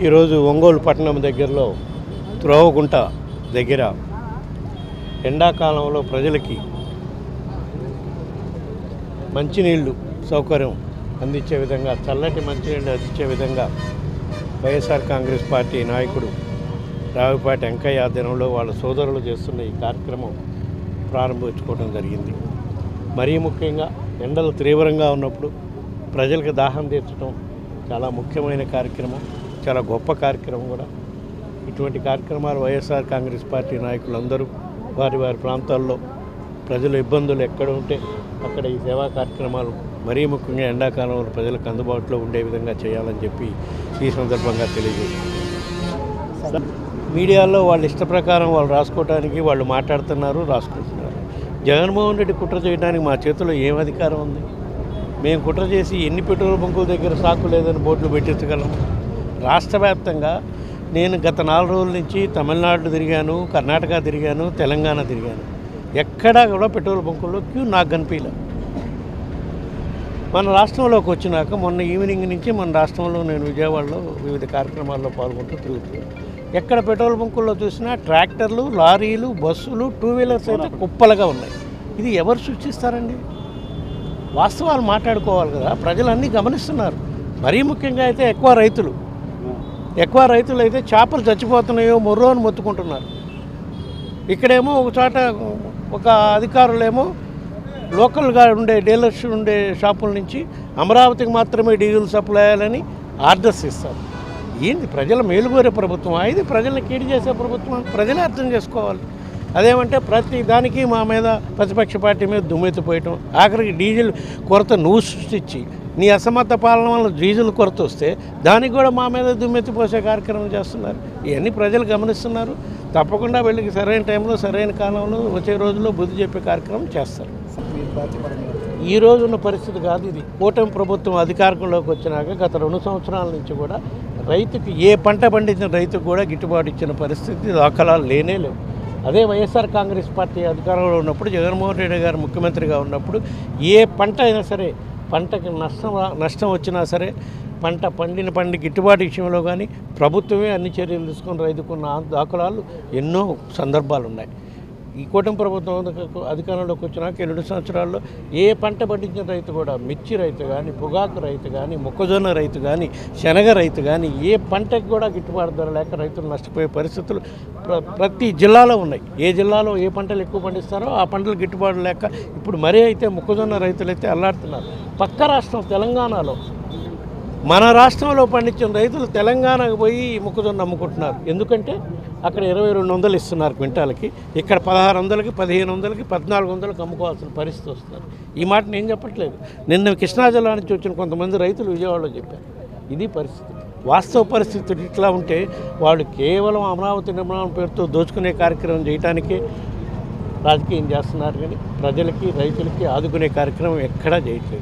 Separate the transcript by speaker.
Speaker 1: ఈరోజు ఒంగోలు పట్టణం దగ్గరలో త్రోవగుంట దగ్గర ఎండాకాలంలో ప్రజలకి మంచినీళ్ళు సౌకర్యం అందించే విధంగా, చల్లటి మంచినీళ్ళు అందించే విధంగా వైఎస్ఆర్ కాంగ్రెస్ పార్టీ నాయకుడు రావిపాటి వెంకయ్య ఆధ్వర్యంలో వాళ్ళ సోదరులు చేస్తున్న ఈ కార్యక్రమం ప్రారంభించుకోవడం జరిగింది. మరీ ముఖ్యంగా ఎండలు తీవ్రంగా ఉన్నప్పుడు ప్రజలకు దాహం తీర్చడం చాలా ముఖ్యమైన కార్యక్రమం, చాలా గొప్ప కార్యక్రమం కూడా. ఇటువంటి కార్యక్రమాలు వైఎస్ఆర్ కాంగ్రెస్ పార్టీ నాయకులందరూ వారి వారి ప్రాంతాల్లో ప్రజల ఇబ్బందులు ఎక్కడ ఉంటే అక్కడ ఈ సేవా కార్యక్రమాలు మరీ ముఖ్యంగా ఎండాకాలంలో ప్రజలకు అందుబాటులో ఉండే విధంగా చేయాలని చెప్పి ఈ సందర్భంగా తెలియజేస్తారు. మీడియాలో వాళ్ళ ఇష్ట ప్రకారం వాళ్ళు రాసుకోవడానికి వాళ్ళు మాట్లాడుతున్నారు, రాసుకుంటున్నారు. జగన్మోహన్ రెడ్డి కుట్ర చేయడానికి మా చేతిలో ఏం అధికారం ఉంది? మేము కుట్ర చేసి ఎన్ని పెట్రోల్ బంకుల దగ్గర సాకు లేదని బోర్డులు పెట్టించగలం? రాష్ట్ర వ్యాప్తంగా నేను గత 4 రోజుల నుంచి తమిళనాడు తిరిగాను, కర్ణాటక తిరిగాను, తెలంగాణ తిరిగాను. ఎక్కడా కూడా పెట్రోల్ బంకుల్లో క్యూ నాకు కనిపించలే. మన రాష్ట్రంలోకి వచ్చినాక మొన్న ఈవినింగ్ నుంచి మన రాష్ట్రంలో నేను విజయవాడలో వివిధ కార్యక్రమాల్లో పాల్గొంటూ తిరుగుతున్నాను. ఎక్కడ పెట్రోల్ బంకుల్లో చూసినా ట్రాక్టర్లు, లారీలు, బస్సులు, 2 వీలర్స్ అయితే కుప్పలుగా ఉన్నాయి. ఇది ఎవరు సృష్టిస్తారండి? వాస్తవాలు మాట్లాడుకోవాలి కదా. ప్రజలన్నీ గమనిస్తున్నారు. మరీ ముఖ్యంగా అయితే ఎక్కువ రైతులు అయితే చేపలు చచ్చిపోతున్నాయో మొర్రో అని మొత్తుకుంటున్నారు. ఇక్కడేమో ఒక చోట ఒక అధికారులేమో లోకల్గా ఉండే డీలర్స్ ఉండే షాపుల నుంచి అమరావతికి మాత్రమే డీజిల్ సప్లై అయ్యాలని ఆర్డర్స్ ఇస్తారు. ఏంది ప్రజల మేలుగోరే ప్రభుత్వం? ఇది ప్రజలను కీడు చేసే ప్రభుత్వం. ప్రజలే అర్థం చేసుకోవాలి. అదేమంటే ప్రతి దానికి మా మీద ప్రతిపక్ష పార్టీ మీద దుమ్మెత్తిపోయటం, ఆఖరికి డీజిల్ కొరత నువ్వు సృష్టించి నీ అసమర్థ పాలన వల్ల డీజిల్ కొరత వస్తే దానికి కూడా మా మీద దుమ్మెత్తిపోసే కార్యక్రమం చేస్తున్నారు. ఇవన్నీ ప్రజలు గమనిస్తున్నారు. తప్పకుండా వీళ్ళకి సరైన టైంలో సరైన కాలంలో వచ్చే రోజుల్లో బుద్ధి చెప్పే కార్యక్రమం చేస్తారు. ఈ రోజున్న పరిస్థితి కాదు ఇది. కూటమి ప్రభుత్వం అధికారంలోకి వచ్చినాక గత 2 సంవత్సరాల నుంచి కూడా రైతుకి ఏ పంట పండించిన రైతుకు కూడా గిట్టుబాటు ఇచ్చిన పరిస్థితి దాఖలాలు లేనే లేవు. అదే వైఎస్ఆర్ కాంగ్రెస్ పార్టీ అధికారంలో ఉన్నప్పుడు, జగన్మోహన్ రెడ్డి గారు ముఖ్యమంత్రిగా ఉన్నప్పుడు ఏ పంట అయినా సరే, పంటకి నష్టం వచ్చినా సరే, పంట గిట్టుబాటు విషయంలో కానీ ప్రభుత్వమే అన్ని చర్యలు తీసుకొని రైతుకున్న దాఖలాలు ఎన్నో సందర్భాలు ఉన్నాయి. ఈ కూటమి ప్రభుత్వం అధికారంలోకి వచ్చినాక 2 సంవత్సరాల్లో ఏ పంట పండించిన రైతు కూడా, మిర్చి రైతు కానీ, పొగాకు రైతు కానీ, మొక్కజొన్న రైతు కానీ, శనగ రైతు కానీ, ఏ పంటకు కూడా గిట్టుబాటు ధర లేక రైతులు నష్టపోయే పరిస్థితులు ప్రతి జిల్లాలో ఉన్నాయి. ఏ జిల్లాలో ఏ పంటలు ఎక్కువ పండిస్తారో ఆ పంటలు గిట్టుబాటు లేక ఇప్పుడు మరీ అయితే మొక్కజొన్న రైతులు అయితే అల్లాడుతున్నారు. పక్క రాష్ట్రం తెలంగాణలో మన రాష్ట్రంలో పండించిన రైతులు తెలంగాణకు పోయి మొక్కజొన్న అమ్ముకుంటున్నారు. ఎందుకంటే అక్కడ 2200 ఇస్తున్నారు క్వింటాలకి, ఇక్కడ 1600కి, 1500కి, 1400కి అమ్ముకోవాల్సిన పరిస్థితి వస్తున్నారు. ఈ మాట నేను చెప్పట్లేదు. నిన్న కృష్ణా జిల్లా నుంచి వచ్చిన కొంతమంది రైతులు విజయవాడలో చెప్పారు. ఇది పరిస్థితి. వాస్తవ పరిస్థితి ఇట్లా ఉంటే వాళ్ళు కేవలం అమరావతి నిర్మాణం పేరుతో దోచుకునే కార్యక్రమం చేయడానికే రాజకీయం చేస్తున్నారు, కానీ ప్రజలకి, రైతులకి ఆదుకునే కార్యక్రమం ఎక్కడా చేయట్లేదు.